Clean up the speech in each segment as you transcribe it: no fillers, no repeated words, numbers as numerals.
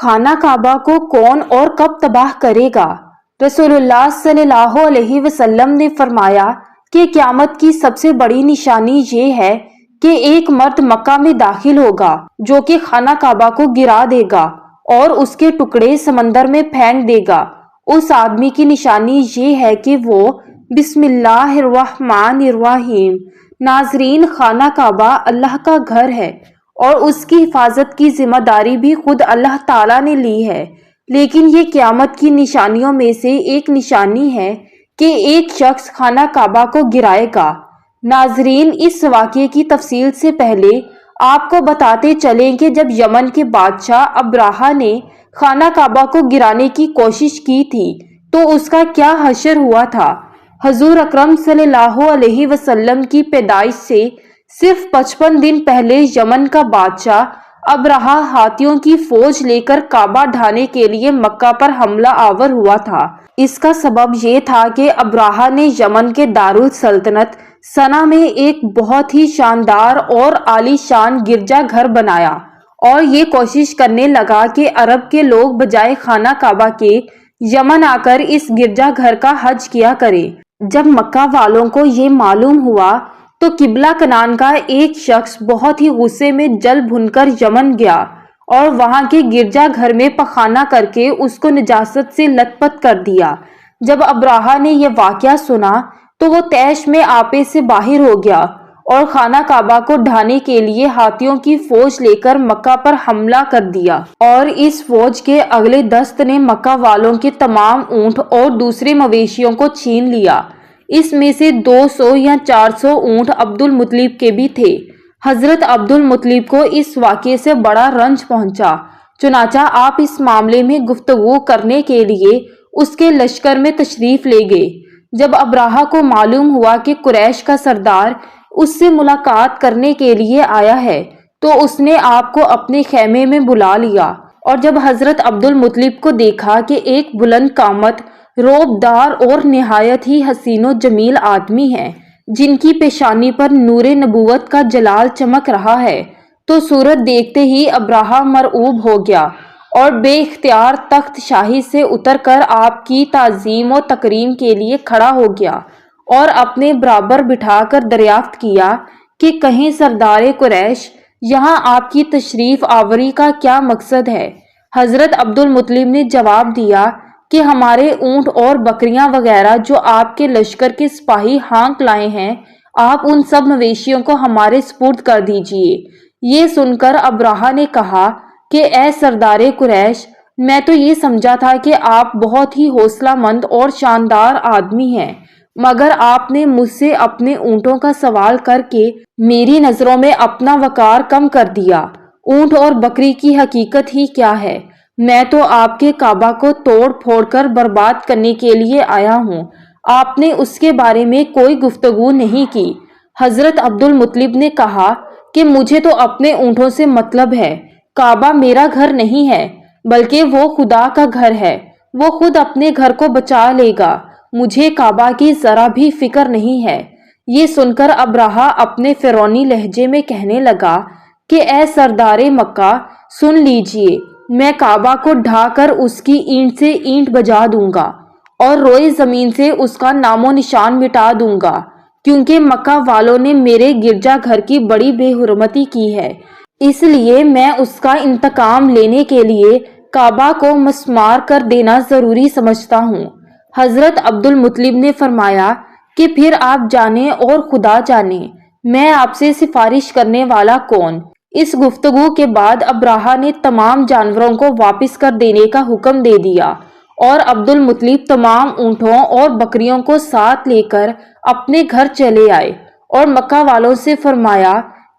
خانہ کعبہ کو کون اور کب تباہ کرے گا؟ رسول اللہ صلی اللہ علیہ وسلم نے فرمایا کہ قیامت کی سب سے بڑی نشانی یہ ہے کہ ایک مرد مکہ میں داخل ہوگا جو کہ خانہ کعبہ کو گرا دے گا اور اس کے ٹکڑے سمندر میں پھینک دے گا۔ اس آدمی کی نشانی یہ ہے کہ وہ بسم اللہ الرحمن الرحیم۔ ناظرین، خانہ کعبہ اللہ کا گھر ہے اور اس کی حفاظت کی ذمہ داری بھی خود اللہ تعالیٰ نے لی ہے، لیکن یہ قیامت کی نشانیوں میں سے ایک نشانی ہے کہ ایک شخص خانہ کعبہ کو گرائے گا۔ ناظرین، اس واقعے کی تفصیل سے پہلے آپ کو بتاتے چلیں کہ جب یمن کے بادشاہ ابراہا نے خانہ کعبہ کو گرانے کی کوشش کی تھی تو اس کا کیا حشر ہوا تھا۔ حضور اکرم صلی اللہ علیہ وسلم کی پیدائش سے صرف 55 دن پہلے یمن کا بادشاہ ابراہا ہاتھیوں کی فوج لے کر کعبہ ڈھانے کے لیے مکہ پر حملہ آور ہوا تھا۔ اس کا سبب یہ تھا کہ ابراہا نے یمن کے دارالسلطنت سنا میں ایک بہت ہی شاندار اور عالی شان گرجا گھر بنایا اور یہ کوشش کرنے لگا کہ عرب کے لوگ بجائے خانہ کعبہ کے یمن آ کر اس گرجا گھر کا حج کیا کرے۔ جب مکہ والوں کو یہ معلوم ہوا تو قبلہ کنان کا ایک شخص بہت ہی غصے میں جل بھن کر یمن گیا اور وہاں کے گرجا گھر میں پخانہ کر کے اس کو نجاست سے لت پت کر دیا۔ جب ابراہا نے یہ واقعہ سنا تو وہ طیش میں آپے سے باہر ہو گیا اور خانہ کعبہ کو ڈھانے کے لیے ہاتھیوں کی فوج لے کر مکہ پر حملہ کر دیا، اور اس فوج کے اگلے دست نے مکہ والوں کے تمام اونٹ اور دوسرے مویشیوں کو چھین لیا۔ اس میں سے 200 یا 400 اونٹ عبد المطلب کے بھی تھے۔ حضرت عبد المطلب کو اس واقعے سے بڑا رنج پہنچا، چنانچہ آپ اس معاملے میں گفتگو کرنے کے لیے اس کے لشکر میں تشریف لے گئے۔ جب ابراہا کو معلوم ہوا کہ قریش کا سردار اس سے ملاقات کرنے کے لیے آیا ہے تو اس نے آپ کو اپنے خیمے میں بلا لیا، اور جب حضرت عبد المطلب کو دیکھا کہ ایک بلند قامت، روب دار اور نہایت ہی حسین و جمیل آدمی ہے جن کی پیشانی پر نور نبوت کا جلال چمک رہا ہے، تو صورت دیکھتے ہی ابراہا مرعوب ہو گیا اور بے اختیار تخت شاہی سے اتر کر آپ کی تعظیم و تکریم کے لیے کھڑا ہو گیا اور اپنے برابر بٹھا کر دریافت کیا کہ کہیں سردار قریش، یہاں آپ کی تشریف آوری کا کیا مقصد ہے؟ حضرت عبد المطلب نے جواب دیا کہ ہمارے اونٹ اور بکریاں وغیرہ جو آپ کے لشکر کے سپاہی ہانک لائے ہیں، آپ ان سب مویشیوں کو ہمارے سپرد کر دیجئے۔ یہ سن کر ابراہا نے کہا کہ اے سردار قریش، میں تو یہ سمجھا تھا کہ آپ بہت ہی حوصلہ مند اور شاندار آدمی ہیں، مگر آپ نے مجھ سے اپنے اونٹوں کا سوال کر کے میری نظروں میں اپنا وقار کم کر دیا۔ اونٹ اور بکری کی حقیقت ہی کیا ہے؟ میں تو آپ کے کعبہ کو توڑ پھوڑ کر برباد کرنے کے لیے آیا ہوں، آپ نے اس کے بارے میں کوئی گفتگو نہیں کی۔ حضرت عبد المطلب نے کہا کہ مجھے تو اپنے اونٹوں سے مطلب ہے، کعبہ میرا گھر نہیں ہے بلکہ وہ خدا کا گھر ہے، وہ خود اپنے گھر کو بچا لے گا، مجھے کعبہ کی ذرا بھی فکر نہیں ہے۔ یہ سن کر ابراہا اپنے فرعونی لہجے میں کہنے لگا کہ اے سردار مکہ، سن لیجئے، میں کعبہ کو ڈھا کر اس کی اینٹ سے اینٹ بجا دوں گا اور روئے زمین سے اس کا نام و نشان مٹا دوں گا، کیونکہ مکہ والوں نے میرے گرجا گھر کی بڑی بے حرمتی کی ہے، اس لیے میں اس کا انتقام لینے کے لیے کعبہ کو مسمار کر دینا ضروری سمجھتا ہوں۔ حضرت عبد المطلب نے فرمایا کہ پھر آپ جانیں اور خدا جانے، میں آپ سے سفارش کرنے والا کون؟ اس گفتگو کے بعد ابراہا نے تمام جانوروں کو واپس کر دینے کا حکم دے دیا اور عبد المطلب تمام اونٹوں اور بکریوں کو ساتھ لے کر اپنے گھر چلے آئے اور مکہ والوں سے فرمایا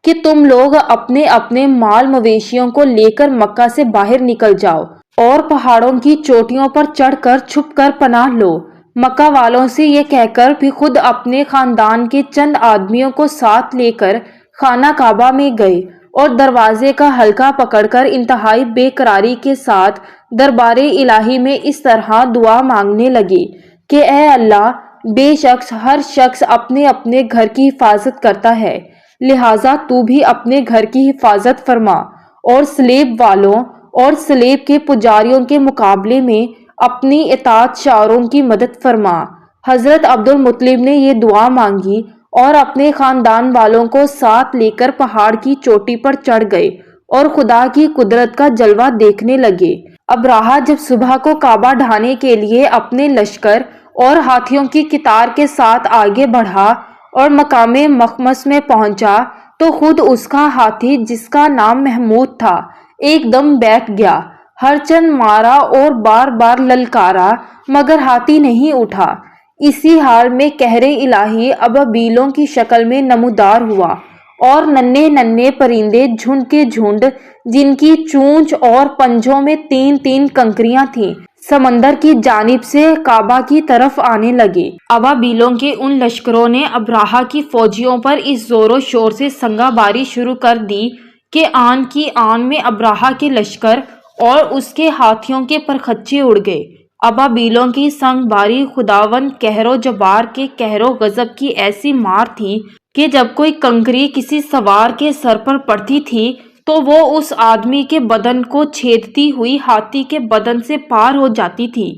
کہ تم لوگ اپنے اپنے مال مویشیوں کو لے کر مکہ سے باہر نکل جاؤ اور پہاڑوں کی چوٹیوں پر چڑھ کر چھپ کر پناہ لو۔ مکہ والوں سے یہ کہہ کر بھی خود اپنے خاندان کے چند آدمیوں کو ساتھ لے کر خانہ کعبہ میں گئے اور دروازے کا حلقہ پکڑ کر انتہائی بے قراری کے ساتھ دربار الہی میں اس طرح دعا مانگنے لگے کہ اے اللہ، بے شک ہر شخص اپنے اپنے گھر کی حفاظت کرتا ہے، لہٰذا تو بھی اپنے گھر کی حفاظت فرما اور سلیب والوں اور سلیب کے پجاریوں کے مقابلے میں اپنی اطاعت شاروں کی مدد فرما۔ حضرت عبد المطلب نے یہ دعا مانگی اور اپنے خاندان والوں کو ساتھ لے کر پہاڑ کی چوٹی پر چڑھ گئے اور خدا کی قدرت کا جلوہ دیکھنے لگے۔ ابراہہ جب صبح کو کعبہ ڈھانے کے لیے اپنے لشکر اور ہاتھیوں کی قطار کے ساتھ آگے بڑھا اور مقام مخمس میں پہنچا تو خود اس کا ہاتھی، جس کا نام محمود تھا، ایک دم بیٹھ گیا۔ ہر چند مارا اور بار بار للکارا مگر ہاتھی نہیں اٹھا۔ اسی حال میں قہر الہی ابابیلوں کی شکل میں نمودار ہوا اور ننھے ننھے پرندے جھنڈ کے جھنڈ، جن کی چونچ اور پنجوں میں تین تین کنکریاں تھیں، سمندر کی جانب سے کعبہ کی طرف آنے لگے۔ ابابیلوں کے ان لشکروں نے ابراہہ کی فوجیوں پر اس زور و شور سے سنگا باری شروع کر دی کہ آن کی آن میں ابراہہ کے لشکر اور اس کے ہاتھیوں کے پرخچے اڑ گئے۔ ابابیلوں کی سنگ باری خداوند قہر و جبار کے قہر و غضب کی ایسی مار تھی کہ جب کوئی کنکری کسی سوار کے سر پر پڑتی تھی تو وہ اس آدمی کے بدن کو چھیدتی ہوئی ہاتھی کے بدن سے پار ہو جاتی تھی۔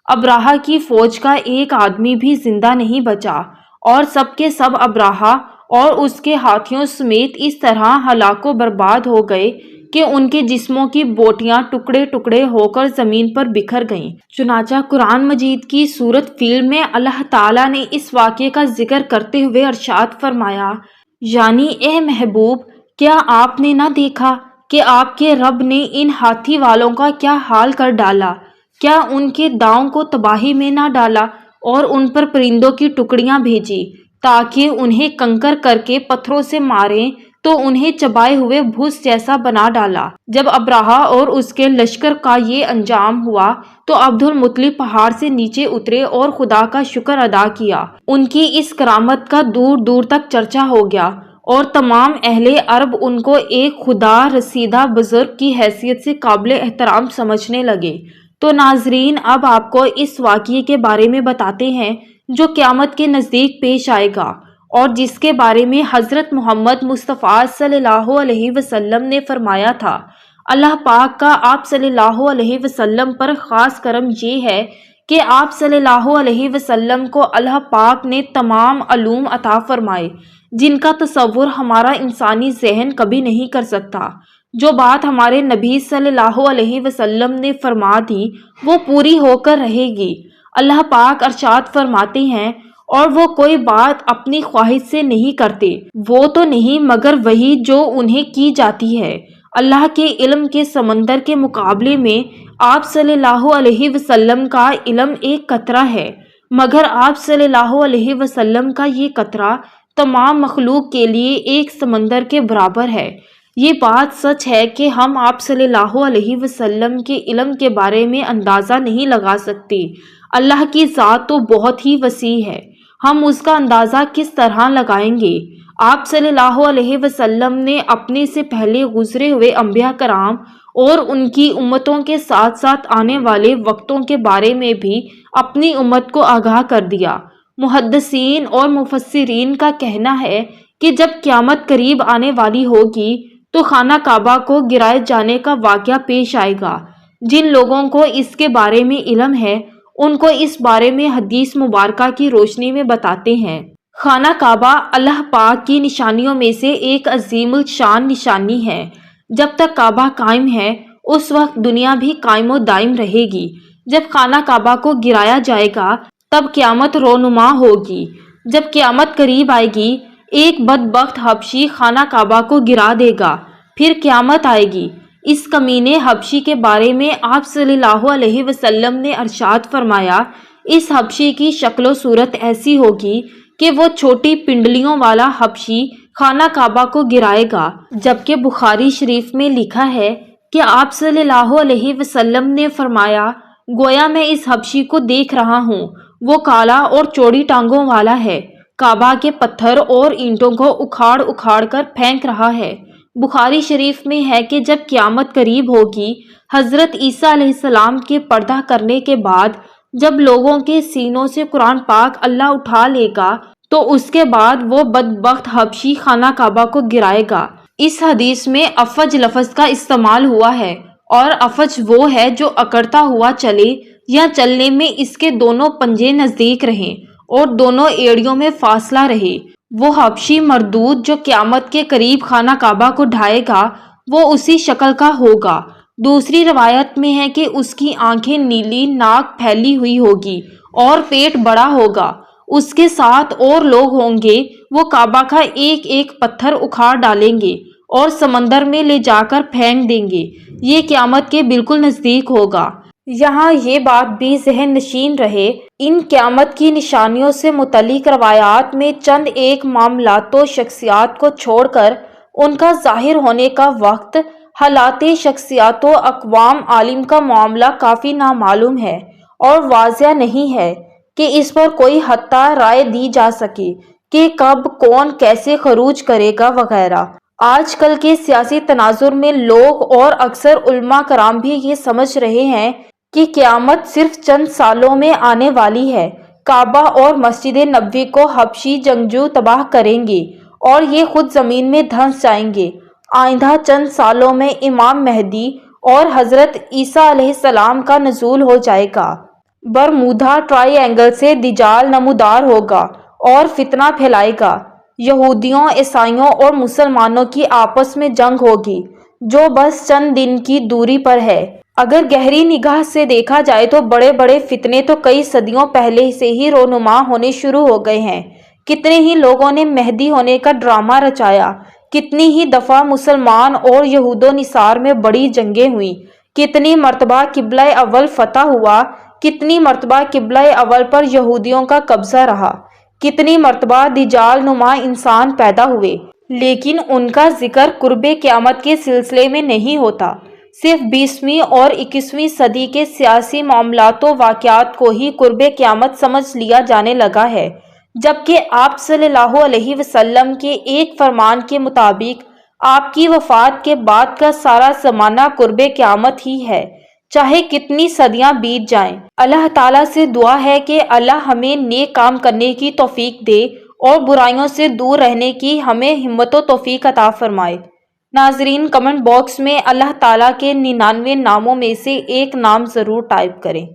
ابراہہ کی فوج کا ایک آدمی بھی زندہ نہیں بچا اور سب کے سب ابراہہ اور اس کے ہاتھیوں سمیت اس طرح ہلاک و برباد ہو گئے کہ ان کے جسموں کی بوٹیاں ٹکڑے ٹکڑے ہو کر زمین پر بکھر گئیں۔ چنانچہ قرآن مجید کی سورۃ فیل میں اللہ تعالیٰ نے اس واقعے کا ذکر کرتے ہوئے ارشاد فرمایا، یعنی اے محبوب، کیا آپ نے نہ دیکھا کہ آپ کے رب نے ان ہاتھی والوں کا کیا حال کر ڈالا؟ کیا ان کے داؤں کو تباہی میں نہ ڈالا اور ان پر پرندوں کی ٹکڑیاں بھیجی تاکہ انہیں کنکر کر کے پتھروں سے ماریں تو انہیں چبائے ہوئے بھوس جیسا بنا ڈالا۔ جب ابراہہ اور اس کے لشکر کا یہ انجام ہوا تو عبد المطلب پہاڑ سے نیچے اترے اور خدا کا شکر ادا کیا۔ ان کی اس کرامت کا دور دور تک چرچا ہو گیا اور تمام اہل عرب ان کو ایک خدا رسیدہ بزرگ کی حیثیت سے قابل احترام سمجھنے لگے۔ تو ناظرین، اب آپ کو اس واقعے کے بارے میں بتاتے ہیں جو قیامت کے نزدیک پیش آئے گا اور جس کے بارے میں حضرت محمد مصطفیٰ صلی اللہ علیہ وسلم نے فرمایا تھا۔ اللہ پاک کا آپ صلی اللہ علیہ وسلم پر خاص کرم یہ ہے کہ آپ صلی اللہ علیہ وسلم کو اللہ پاک نے تمام علوم عطا فرمائے جن کا تصور ہمارا انسانی ذہن کبھی نہیں کر سکتا۔ جو بات ہمارے نبی صلی اللہ علیہ وسلم نے فرما دی وہ پوری ہو کر رہے گی۔ اللہ پاک ارشاد فرماتے ہیں، اور وہ کوئی بات اپنی خواہش سے نہیں کرتے، وہ تو نہیں مگر وہی جو انہیں کی جاتی ہے۔ اللہ کے علم کے سمندر کے مقابلے میں آپ صلی اللہ علیہ وسلم کا علم ایک قطرہ ہے، مگر آپ صلی اللہ علیہ وسلم کا یہ قطرہ تمام مخلوق کے لیے ایک سمندر کے برابر ہے۔ یہ بات سچ ہے کہ ہم آپ صلی اللہ علیہ وسلم کے علم کے بارے میں اندازہ نہیں لگا سکتے۔ اللہ کی ذات تو بہت ہی وسیع ہے، ہم اس کا اندازہ کس طرح لگائیں گے؟ آپ صلی اللہ علیہ وسلم نے اپنے سے پہلے گزرے ہوئے انبیاء کرام اور ان کی امتوں کے ساتھ ساتھ آنے والے وقتوں کے بارے میں بھی اپنی امت کو آگاہ کر دیا۔ محدثین اور مفسرین کا کہنا ہے کہ جب قیامت قریب آنے والی ہوگی تو خانہ کعبہ کو گرائے جانے کا واقعہ پیش آئے گا۔ جن لوگوں کو اس کے بارے میں علم ہے ان کو اس بارے میں حدیث مبارکہ کی روشنی میں بتاتے ہیں۔ خانہ کعبہ اللہ پاک کی نشانیوں میں سے ایک عظیم الشان نشانی ہے۔ جب تک کعبہ قائم ہے اس وقت دنیا بھی قائم و دائم رہے گی۔ جب خانہ کعبہ کو گرایا جائے گا تب قیامت رونما ہوگی۔ جب قیامت قریب آئے گی ایک بدبخت حبشی خانہ کعبہ کو گرا دے گا، پھر قیامت آئے گی۔ اس کمینے حبشی کے بارے میں آپ صلی اللہ علیہ وسلم نے ارشاد فرمایا، اس حبشی کی شکل و صورت ایسی ہوگی کہ وہ چھوٹی پنڈلیوں والا حبشی خانہ کعبہ کو گرائے گا۔ جبکہ بخاری شریف میں لکھا ہے کہ آپ صلی اللہ علیہ وسلم نے فرمایا، گویا میں اس حبشی کو دیکھ رہا ہوں، وہ کالا اور چوڑی ٹانگوں والا ہے، کعبہ کے پتھر اور اینٹوں کو اکھاڑ اکھاڑ کر پھینک رہا ہے۔ بخاری شریف میں ہے کہ جب قیامت قریب ہوگی، حضرت عیسیٰ علیہ السلام کے پردہ کرنے کے بعد جب لوگوں کے سینوں سے قرآن پاک اللہ اٹھا لے گا تو اس کے بعد وہ بدبخت حبشی خانہ کعبہ کو گرائے گا۔ اس حدیث میں افج لفظ کا استعمال ہوا ہے اور افج وہ ہے جو اکڑتا ہوا چلے یا چلنے میں اس کے دونوں پنجے نزدیک رہیں اور دونوں ایڑیوں میں فاصلہ رہے۔ وہ حبشی مردود جو قیامت کے قریب خانہ کعبہ کو ڈھائے گا وہ اسی شکل کا ہوگا۔ دوسری روایت میں ہے کہ اس کی آنکھیں نیلی، ناک پھیلی ہوئی ہوگی اور پیٹ بڑا ہوگا۔ اس کے ساتھ اور لوگ ہوں گے، وہ کعبہ کا ایک ایک پتھر اکھاڑ ڈالیں گے اور سمندر میں لے جا کر پھینک دیں گے۔ یہ قیامت کے بالکل نزدیک ہوگا۔ یہاں یہ بات بھی ذہن نشین رہے، ان قیامت کی نشانیوں سے متعلق روایات میں چند ایک معاملات و شخصیات کو چھوڑ کر ان کا ظاہر ہونے کا وقت، حالات، شخصیات و اقوام عالم کا معاملہ کافی نامعلوم ہے اور واضح نہیں ہے کہ اس پر کوئی حتیٰ رائے دی جا سکے کہ کب کون کیسے خروج کرے گا وغیرہ۔ آج کل کے سیاسی تناظر میں لوگ اور اکثر علماء کرام بھی یہ سمجھ رہے ہیں کہ قیامت صرف چند سالوں میں آنے والی ہے۔ کعبہ اور مسجد نبوی کو حبشی جنگجو تباہ کریں گے اور یہ خود زمین میں دھنس جائیں گے۔ آئندہ چند سالوں میں امام مہدی اور حضرت عیسیٰ علیہ السلام کا نزول ہو جائے گا۔ برمودا ٹرائی اینگل سے دجال نمودار ہوگا اور فتنہ پھیلائے گا۔ یہودیوں، عیسائیوں اور مسلمانوں کی آپس میں جنگ ہوگی جو بس چند دن کی دوری پر ہے۔ اگر گہری نگاہ سے دیکھا جائے تو بڑے بڑے فتنے تو کئی صدیوں پہلے سے ہی رونما ہونے شروع ہو گئے ہیں۔ کتنے ہی لوگوں نے مہدی ہونے کا ڈرامہ رچایا، کتنی ہی دفعہ مسلمان اور یہود و نصارا میں بڑی جنگیں ہوئیں، کتنی مرتبہ قبلہ اول فتح ہوا، کتنی مرتبہ قبلہ اول پر یہودیوں کا قبضہ رہا، کتنی مرتبہ دجال نما انسان پیدا ہوئے، لیکن ان کا ذکر قرب قیامت کے سلسلے میں نہیں ہوتا۔ صرف 20ویں اور 21ویں صدی کے سیاسی معاملات و واقعات کو ہی قرب قیامت سمجھ لیا جانے لگا ہے، جبکہ آپ صلی اللہ علیہ وسلم کے ایک فرمان کے مطابق آپ کی وفات کے بعد کا سارا زمانہ قرب قیامت ہی ہے، چاہے کتنی صدیاں بیت جائیں۔ اللہ تعالیٰ سے دعا ہے کہ اللہ ہمیں نیک کام کرنے کی توفیق دے اور برائیوں سے دور رہنے کی ہمیں ہمت و توفیق عطا فرمائے۔ ناظرین، کمنٹ باکس میں اللہ تعالیٰ کے 99 ناموں میں سے ایک نام ضرور ٹائپ کریں۔